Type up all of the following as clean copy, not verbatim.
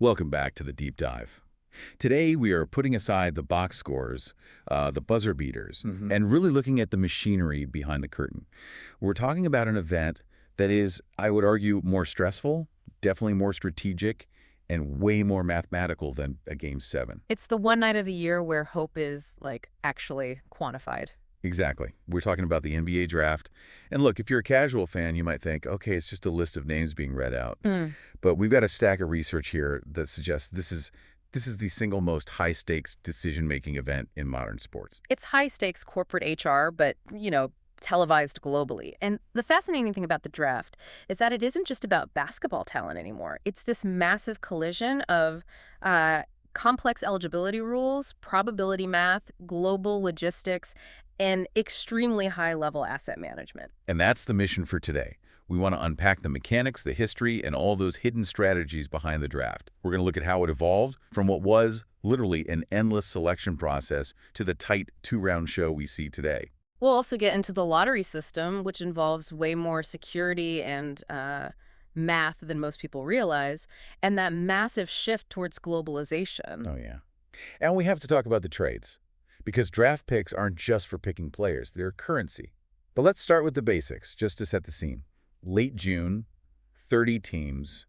Welcome back to the deep dive. Today we are putting aside the box scores, the buzzer beaters, and really looking at the machinery behind the curtain. We're talking about an event that is, I would argue, more stressful, definitely more strategic, and way more mathematical than a Game 7. It's the one night of the year where hope is, like, actually quantified. Exactly. We're talking about the NBA draft. And look, if you're a casual fan, you might think, okay, it's just a list of names being read out. But we've got a stack of research here that suggests this is the single most high-stakes decision-making event in modern sports. It's high-stakes corporate HR, but, televised globally. And the fascinating thing about the draft is that it isn't just about basketball talent anymore. It's this massive collision of complex eligibility rules, probability math, global logistics, and extremely high-level asset management. And that's the mission for today. We want to unpack the mechanics, the history, and all those hidden strategies behind the draft. We're going to look at how it evolved from what was literally an endless selection process to the tight two-round show we see today. We'll also get into the lottery system, which involves way more security and math than most people realize, and that massive shift towards globalization. Oh, yeah. And we have to talk about the trades, because draft picks aren't just for picking players, they're currency. But let's start with the basics, just to set the scene. Late June, 30 teams.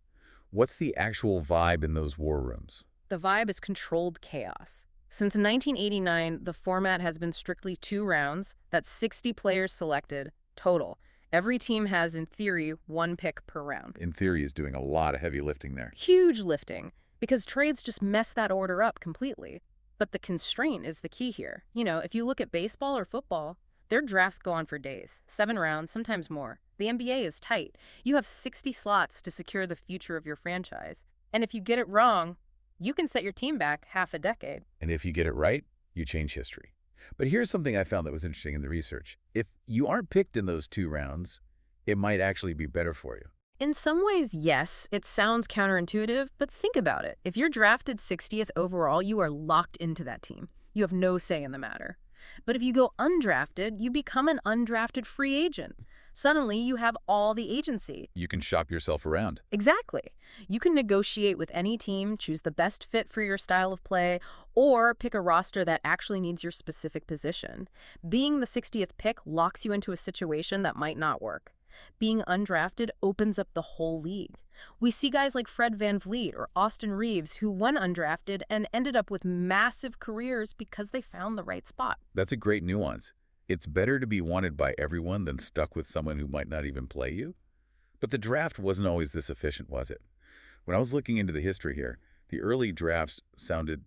What's the actual vibe in those war rooms? The vibe is controlled chaos. Since 1989, the format has been strictly 2 rounds. That's 60 players selected total. Every team has, in theory, 1 pick per round. In theory is doing a lot of heavy lifting there. Huge lifting, because trades just mess that order up completely. But the constraint is the key here. If you look at baseball or football, their drafts go on for days, 7 rounds, sometimes more. The NBA is tight. You have 60 slots to secure the future of your franchise. And if you get it wrong, you can set your team back half a decade. And if you get it right, you change history. But here's something I found that was interesting in the research. If you aren't picked in those 2 rounds, it might actually be better for you. In some ways, yes, it sounds counterintuitive, but think about it. If you're drafted 60th overall, you are locked into that team. You have no say in the matter. But if you go undrafted, you become an undrafted free agent. Suddenly, you have all the agency. You can shop yourself around. Exactly. You can negotiate with any team, choose the best fit for your style of play, or pick a roster that actually needs your specific position. Being the 60th pick locks you into a situation that might not work. Being undrafted opens up the whole league. We see guys like Fred VanVleet or Austin Reeves who won undrafted and ended up with massive careers because they found the right spot. That's a great nuance. It's better to be wanted by everyone than stuck with someone who might not even play you. But the draft wasn't always this efficient, was it? When I was looking into the history here, the early drafts sounded,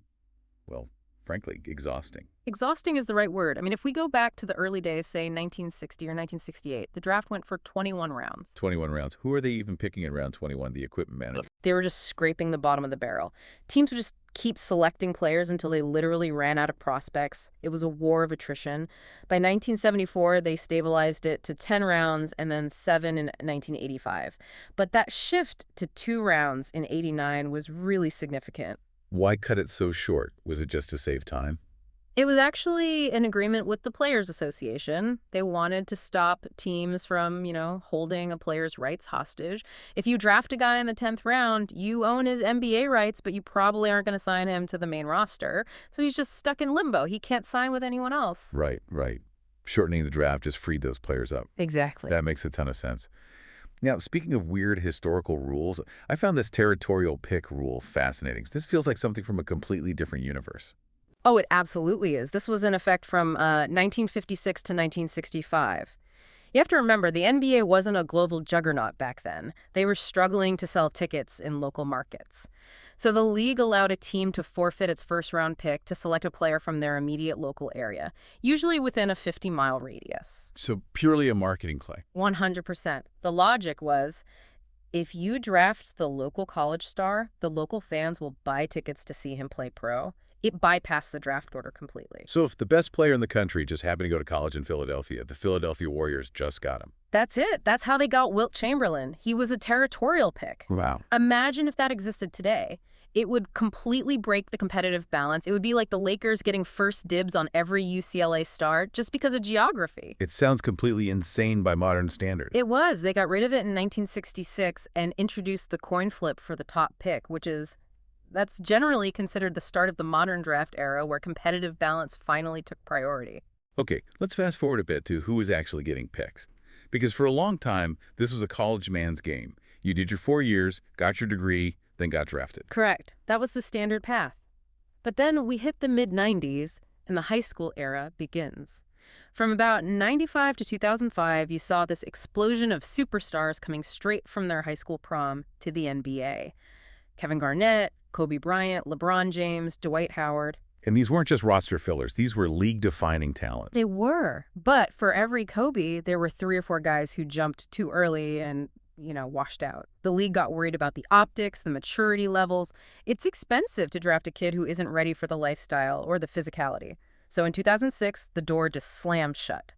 well, frankly, exhausting. Exhausting is the right word. I mean, if we go back to the early days, say 1960 or 1968, the draft went for 21 rounds. 21 rounds. Who are they even picking in round 21? The equipment manager. They were just scraping the bottom of the barrel. Teams would just keep selecting players until they literally ran out of prospects. It was a war of attrition. By 1974, they stabilized it to 10 rounds and then 7 in 1985. But that shift to 2 rounds in 89 was really significant. Why cut it so short? Was it just to save time? It was actually an agreement with the Players Association. They wanted to stop teams from, holding a player's rights hostage. If you draft a guy in the 10th round, you own his NBA rights, but you probably aren't going to sign him to the main roster. So he's just stuck in limbo. He can't sign with anyone else. Right. Shortening the draft just freed those players up. Exactly. That makes a ton of sense. Now, speaking of weird historical rules, I found this territorial pick rule fascinating. This feels like something from a completely different universe. Oh, it absolutely is. This was in effect from 1956 to 1965. You have to remember, the NBA wasn't a global juggernaut back then. They were struggling to sell tickets in local markets. So the league allowed a team to forfeit its first-round pick to select a player from their immediate local area, usually within a 50-mile radius. So purely a marketing play. 100%. The logic was, if you draft the local college star, the local fans will buy tickets to see him play pro. It bypassed the draft order completely. So if the best player in the country just happened to go to college in Philadelphia, the Philadelphia Warriors just got him. That's it. That's how they got Wilt Chamberlain. He was a territorial pick. Wow. Imagine if that existed today. It would completely break the competitive balance. It would be like the Lakers getting first dibs on every UCLA star just because of geography. It sounds completely insane by modern standards. It was. They got rid of it in 1966 and introduced the coin flip for the top pick, which is That's generally considered the start of the modern draft era where competitive balance finally took priority. Okay, let's fast forward a bit to who is actually getting picks. Because for a long time, this was a college man's game. You did your 4 years, got your degree, then got drafted. Correct. That was the standard path. But then we hit the mid-90s, and the high school era begins. From about 95 to 2005, you saw this explosion of superstars coming straight from their high school prom to the NBA. Kevin Garnett, Kobe Bryant, LeBron James, Dwight Howard. And these weren't just roster fillers. These were league-defining talents. They were. But for every Kobe, there were 3 or 4 guys who jumped too early and, washed out. The league got worried about the optics, the maturity levels. It's expensive to draft a kid who isn't ready for the lifestyle or the physicality. So in 2006, the door just slammed shut.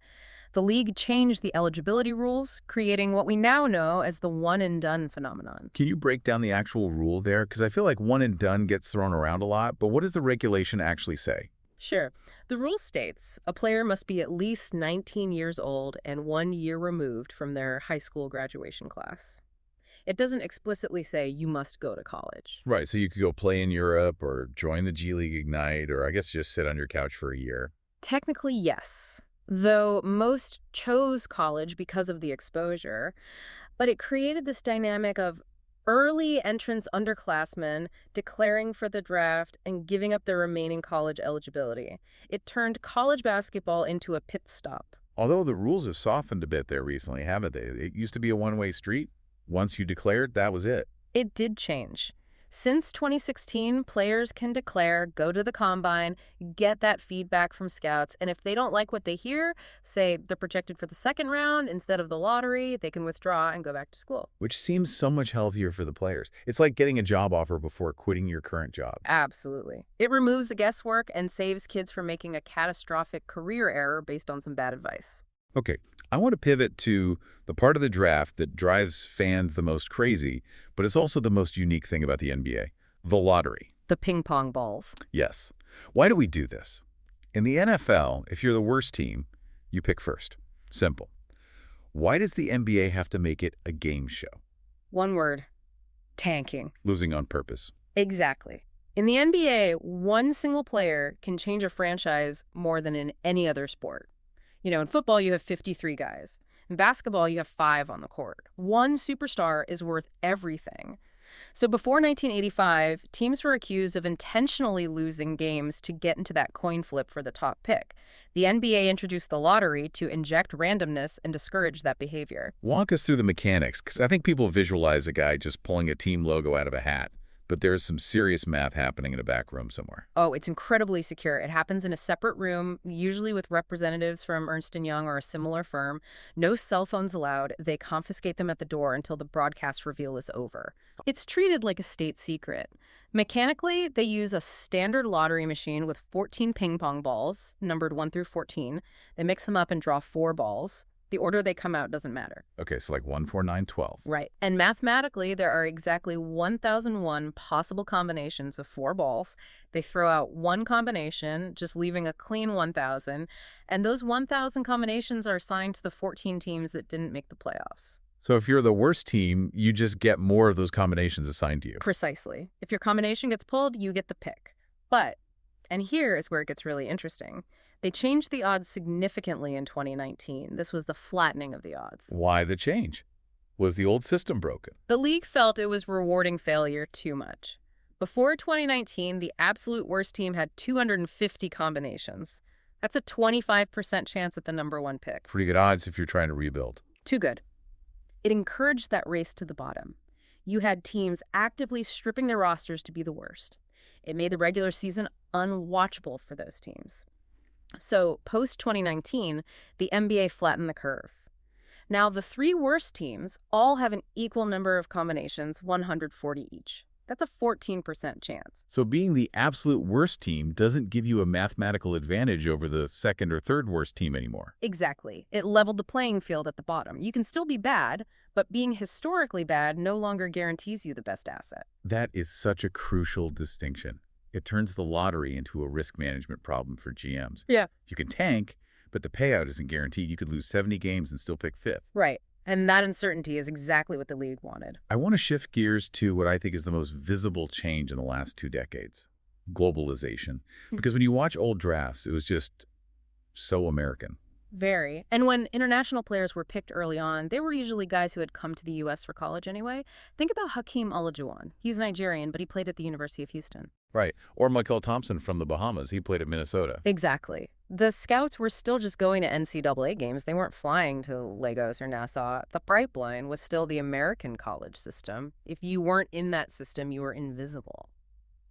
The league changed the eligibility rules, creating what we now know as the one-and-done phenomenon. Can you break down the actual rule there? Because I feel like one and done gets thrown around a lot, but what does the regulation actually say? Sure. The rule states a player must be at least 19 years old and 1 year removed from their high school graduation class. It doesn't explicitly say you must go to college. Right, so you could go play in Europe or join the G League Ignite or I guess just sit on your couch for a year. Technically, yes. Though most chose college because of the exposure, but it created this dynamic of early entrance underclassmen declaring for the draft and giving up their remaining college eligibility. It turned college basketball into a pit stop. Although the rules have softened a bit there recently, haven't they? It used to be a one-way street. Once you declared, that was it. It did change. Since 2016, players can declare, go to the combine, get that feedback from scouts, and if they don't like what they hear, say they're projected for the second round instead of the lottery, they can withdraw and go back to school. Which seems so much healthier for the players. It's like getting a job offer before quitting your current job. Absolutely. It removes the guesswork and saves kids from making a catastrophic career error based on some bad advice. Okay, I want to pivot to the part of the draft that drives fans the most crazy, but it's also the most unique thing about the NBA, the lottery. The ping pong balls. Yes. Why do we do this? In the NFL, if you're the worst team, you pick first. Simple. Why does the NBA have to make it a game show? One word. Tanking. Losing on purpose. Exactly. In the NBA, one single player can change a franchise more than in any other sport. In football, you have 53 guys. In basketball, you have 5 on the court. One superstar is worth everything. So before 1985, teams were accused of intentionally losing games to get into that coin flip for the top pick. The NBA introduced the lottery to inject randomness and discourage that behavior. Walk us through the mechanics, because I think people visualize a guy just pulling a team logo out of a hat. But there's some serious math happening in a back room somewhere. Oh, it's incredibly secure. It happens in a separate room, usually with representatives from Ernst & Young or a similar firm. No cell phones allowed. They confiscate them at the door until the broadcast reveal is over. It's treated like a state secret. Mechanically, they use a standard lottery machine with 14 ping pong balls, numbered 1 through 14. They mix them up and draw 4 balls. The order they come out doesn't matter. Okay, so like 1, 4, 9, 12. Right. And mathematically, there are exactly 1,001 possible combinations of 4 balls. They throw out one combination, just leaving a clean 1,000. And those 1,000 combinations are assigned to the 14 teams that didn't make the playoffs. So if you're the worst team, you just get more of those combinations assigned to you. Precisely. If your combination gets pulled, you get the pick. But, and here is where it gets really interesting, they changed the odds significantly in 2019. This was the flattening of the odds. Why the change? Was the old system broken? The league felt it was rewarding failure too much. Before 2019, the absolute worst team had 250 combinations. That's a 25% chance at the number 1 pick. Pretty good odds if you're trying to rebuild. Too good. It encouraged that race to the bottom. You had teams actively stripping their rosters to be the worst. It made the regular season unwatchable for those teams. So, post-2019, the NBA flattened the curve. Now, the 3 worst teams all have an equal number of combinations, 140 each. That's a 14% chance. So being the absolute worst team doesn't give you a mathematical advantage over the second or third worst team anymore. Exactly. It leveled the playing field at the bottom. You can still be bad, but being historically bad no longer guarantees you the best asset. That is such a crucial distinction. It turns the lottery into a risk management problem for GMs. Yeah. You can tank, but the payout isn't guaranteed. You could lose 70 games and still pick 5th. Right. And that uncertainty is exactly what the league wanted. I want to shift gears to what I think is the most visible change in the last 2 decades, globalization. Because when you watch old drafts, it was just so American. Very. And when international players were picked early on, they were usually guys who had come to the U.S. for college anyway. Think about Hakeem Olajuwon. He's Nigerian, but he played at the University of Houston. Right. Or Michael Thompson from the Bahamas. He played at Minnesota. Exactly. The scouts were still just going to NCAA games. They weren't flying to Lagos or Nassau. The pipeline was still the American college system. If you weren't in that system, you were invisible.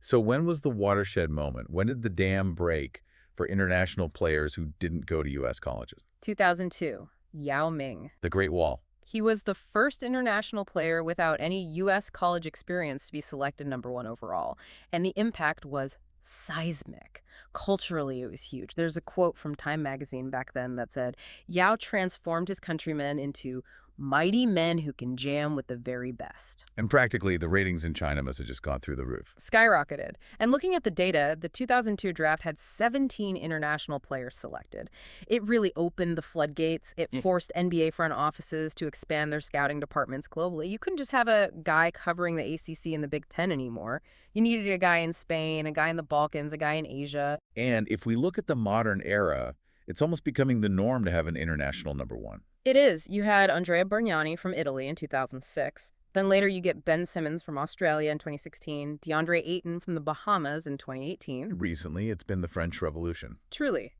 So when was the watershed moment? When did the dam break for international players who didn't go to U.S. colleges? 2002, Yao Ming. The Great Wall. He was the first international player without any U.S. college experience to be selected #1 overall, and the impact was seismic. Culturally, it was huge. There's a quote from Time magazine back then that said, Yao transformed his countrymen into mighty men who can jam with the very best. And practically, the ratings in China must have just gone through the roof. Skyrocketed. And looking at the data, the 2002 draft had 17 international players selected. It really opened the floodgates. It forced NBA front offices to expand their scouting departments globally. You couldn't just have a guy covering the ACC and the Big Ten anymore. You needed a guy in Spain, a guy in the Balkans, a guy in Asia. And if we look at the modern era, it's almost becoming the norm to have an international #1. It is. You had Andrea Bargnani from Italy in 2006. Then later you get Ben Simmons from Australia in 2016, DeAndre Ayton from the Bahamas in 2018. Recently, it's been the French Revolution. Truly.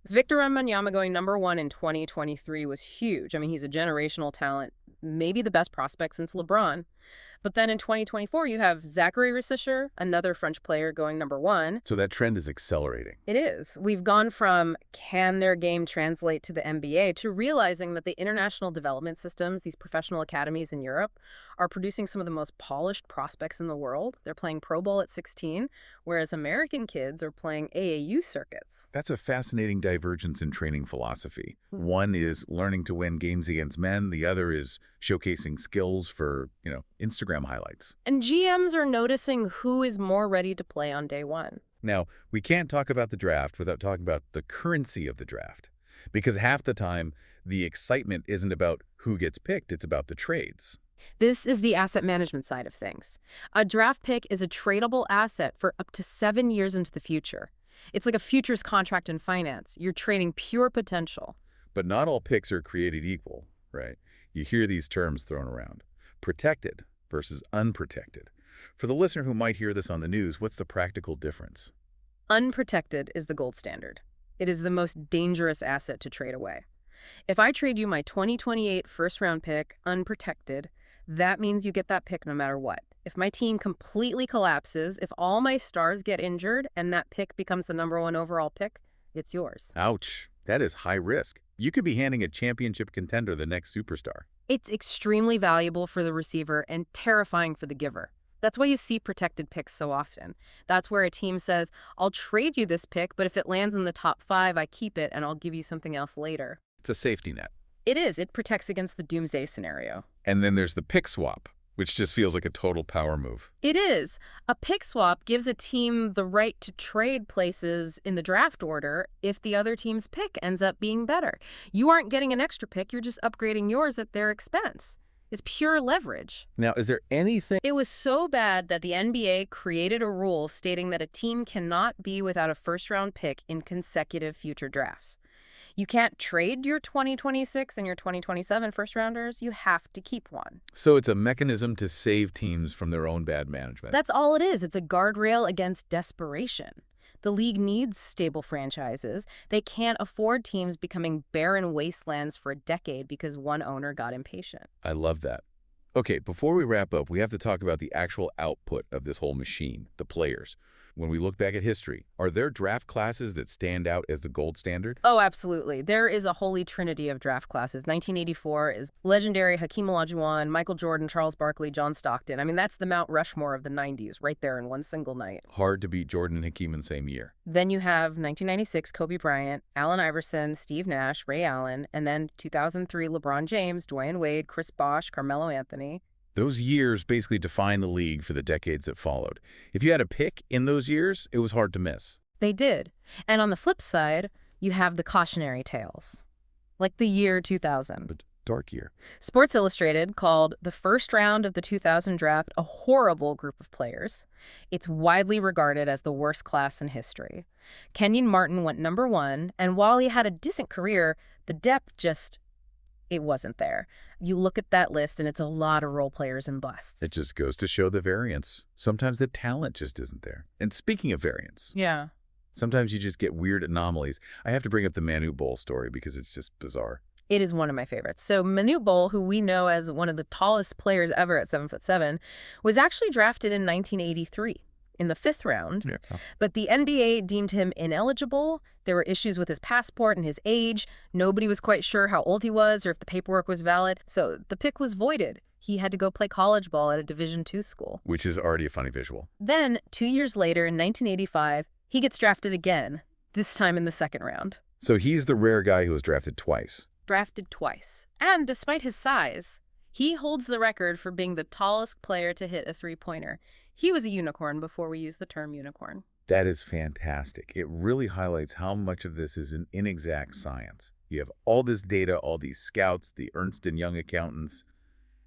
Victor Wembanyama going #1 in 2023 was huge. I mean, he's a generational talent, maybe the best prospect since LeBron. But then in 2024, you have Zachary Resisher, another French player, going #1. So that trend is accelerating. It is. We've gone from can their game translate to the NBA to realizing that the international development systems, these professional academies in Europe, are producing some of the most polished prospects in the world. They're playing Pro Bowl at 16, whereas American kids are playing AAU circuits. That's a fascinating divergence in training philosophy. One is learning to win games against men. The other is showcasing skills for, Instagram highlights. And GMs are noticing who is more ready to play on day one. Now, we can't talk about the draft without talking about the currency of the draft. Because half the time, the excitement isn't about who gets picked, it's about the trades. This is the asset management side of things. A draft pick is a tradable asset for up to 7 years into the future. It's like a futures contract in finance. You're trading pure potential. But not all picks are created equal, right? You hear these terms thrown around. Protected versus unprotected. For the listener who might hear this on the news, what's the practical difference? Unprotected is the gold standard. It is the most dangerous asset to trade away. If I trade you my 2028 first-round pick unprotected, that means you get that pick no matter what. If my team completely collapses, if all my stars get injured, and that pick becomes the #1 overall pick, it's yours. Ouch. That is high risk. You could be handing a championship contender the next superstar. It's extremely valuable for the receiver and terrifying for the giver. That's why you see protected picks so often. That's where a team says, I'll trade you this pick, but if it lands in the top 5, I keep it and I'll give you something else later. It's a safety net. It is. It protects against the doomsday scenario. And then there's the pick swap, which just feels like a total power move. It is. A pick swap gives a team the right to trade places in the draft order if the other team's pick ends up being better. You aren't getting an extra pick, you're just upgrading yours at their expense. It's pure leverage. Now, is there anything... It was so bad that the NBA created a rule stating that a team cannot be without a first-round pick in consecutive future drafts. You can't trade your 2026 and your 2027 first-rounders. You have to keep one. So it's a mechanism to save teams from their own bad management. That's all it is. It's a guardrail against desperation. The league needs stable franchises. They can't afford teams becoming barren wastelands for a decade because one owner got impatient. I love that. Okay, before we wrap up, we have to talk about the actual output of this whole machine, the players. When we look back at history, are there draft classes that stand out as the gold standard? Oh, absolutely. There is a holy trinity of draft classes. 1984 is legendary Hakeem Olajuwon, Michael Jordan, Charles Barkley, John Stockton. I mean, that's the Mount Rushmore of the 90s right there in one single night. Hard to beat Jordan and Hakeem in the same year. Then you have 1996 Kobe Bryant, Allen Iverson, Steve Nash, Ray Allen, and then 2003 LeBron James, Dwayne Wade, Chris Bosh, Carmelo Anthony. Those years basically defined the league for the decades that followed. If you had a pick in those years, it was hard to miss. They did. And on the flip side, you have the cautionary tales, like the year 2000. dark year. Sports Illustrated called the first round of the 2000 draft a horrible group of players. It's widely regarded as the worst class in history. Kenyon Martin went number 1, and while he had a decent career, the depth just, it wasn't there. You look at that list, and it's a lot of role players and busts. It just goes to show the variance. Sometimes the talent just isn't there. And speaking of variance, Yeah. sometimes you just get weird anomalies. I have to bring up the Manu Bowl story because it's just bizarre. It is one of my favorites. So Manute Bol, who we know as one of the tallest players ever at 7'7", was actually drafted in 1983 in the 5th round. Yeah. But the NBA deemed him ineligible. There were issues with his passport and his age. Nobody was quite sure how old he was or if the paperwork was valid. So the pick was voided. He had to go play college ball at a Division II school. Which is already a funny visual. Then, 2 years later, in 1985, he gets drafted again, this time in the 2nd round. So he's the rare guy who was drafted twice. Drafted twice. And despite his size, he holds the record for being the tallest player to hit a three-pointer. He was a unicorn before we used the term unicorn. That is fantastic. It really highlights how much of this is an inexact science. You have all this data, all these scouts, the Ernst & Young accountants,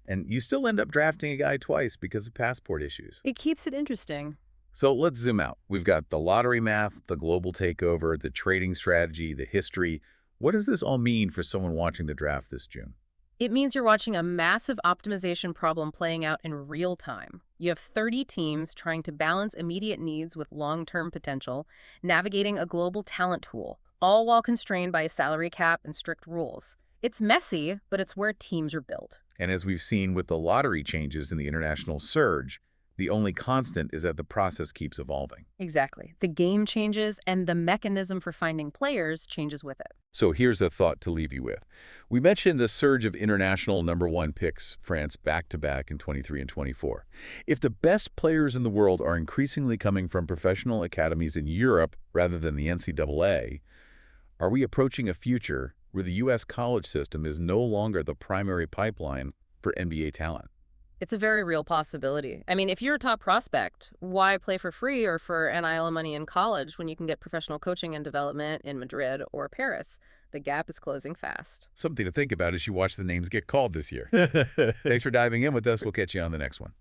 and you still end up drafting a guy twice because of passport issues. It keeps it interesting. So let's zoom out. We've got the lottery math, the global takeover, the trading strategy, the history. What does this all mean for someone watching the draft this June? It means you're watching a massive optimization problem playing out in real time. You have 30 teams trying to balance immediate needs with long-term potential, navigating a global talent pool, all while constrained by a salary cap and strict rules. It's messy, but it's where teams are built. And as we've seen with the lottery changes in the international surge, the only constant is that the process keeps evolving. Exactly. The game changes, and the mechanism for finding players changes with it. So here's a thought to leave you with. We mentioned the surge of international #1 picks, France back-to-back in 23 and 24. If the best players in the world are increasingly coming from professional academies in Europe rather than the NCAA, are we approaching a future where the U.S. college system is no longer the primary pipeline for NBA talent? It's a very real possibility. I mean, if you're a top prospect, why play for free or for NIL money in college when you can get professional coaching and development in Madrid or Paris? The gap is closing fast. Something to think about as you watch the names get called this year. Thanks for diving in with us. We'll catch you on the next one.